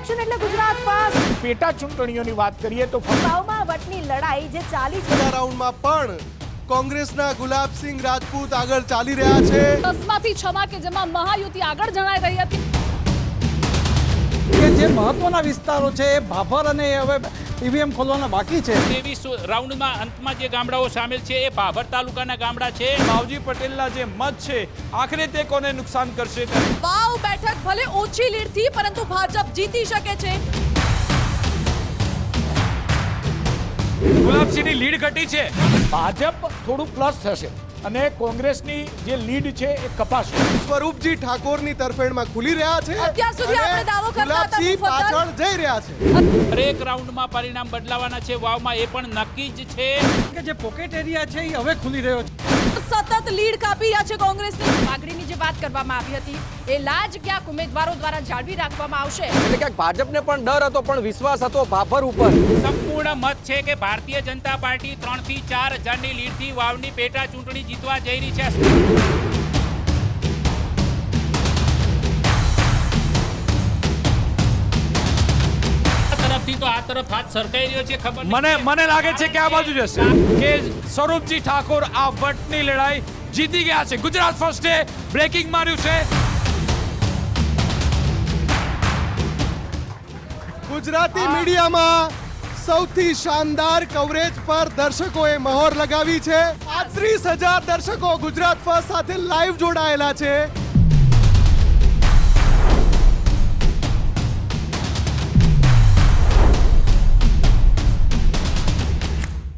Election એટલે Gujarat first. પેટા ચૂંટણીઓની વાત કરીએ તો વાવમાં વટની લડાઈ જે ચાલી છે. બીજા રાઉન્ડમાં પણ કોંગ્રેસના ગુલાબસિંહ રાજપૂત આગળ ચાલી રહ્યા છે. 10માંથી 6 કે જેમાં મહાયુતિ આગળ જણાઈ રહી હતી. કે જે મહત્વના વિસ્તારો છે એ ભાભર અને હવે ઈવીએમ ખોલવાના બાકી છે. 23 રાઉન્ડમાં અંતમાં જે ગામડાઓ સામેલ છે એ ભાભર તાલુકાના ગામડા છે. માવજી પટેલના જે મત છે આખરે તે કોને નુકસાન કરશે? વાવ બેઠક ભલે ઓછી લીડથી પરંતુ ભાજપ જીતી શકે છે. ગુલાબસિંહની લીડ ઘટી છે. ભાજપ થોડું પ્લસ થશે અને કોંગ્રેસની જે લીડ છે એ કપાશે. સ્વરૂપજી ઠાકોરની તરફેણમાં ખુલી રહ્યા છે. અત્યાર સુધી અને આપણે દાવો કરતા હતા ગુલાબસિંહ મુફદ્દલ. પાછળ જઈ રહ્યા છે. દરેક રાઉન્ડમાં પરિણામ બદલાવાના છે. વાવમાં એ પણ નક્કી જ છે. કે જે પોકેટ એરિયા છે એ હવે ખુલી રહ્યો છે. સતત લીડ કાપી રહ્યા છે કોંગ્રેસની. માગણીની જે વાત કરવામાં આવી હતી એ લાજ ક્યાંક ઉમેદવારો દ્વારા જાળવી રાખવામાં આવશે. એટલે ક્યાંક ભાજપને પણ ડર હતો પણ વિશ્વાસ હતો ભાભર ઉપર. સંપૂર્ણ મત છે કે ભારતીય જનતા પાર્ટી 3 થી 4 હજારની લીડથી વાવની પેટા ચૂંટણી જીતવા જઈ રહી છે. તરફથી તો આ તરફ હાથ સરકાઈ રહ્યો છે. ખબર નહીં. મને લાગે છે કે આ બાજુ જશે કે સ્વરૂપજી ઠાકોર આ વટની લડાઈ જીતી ગયા છે. ગુજરાત ફર્સ્ટે બ્રેકિંગ માર્યું છે. ગુજરાતી મીડિયામાં સૌથી શાનદાર કવરેજ પર દર્શકોએ મહોર લગાવી છે. 35,000 દર્શકો ગુજરાત ફર્સ્ટ સાથે લાઈવ જોડાયેલા છે.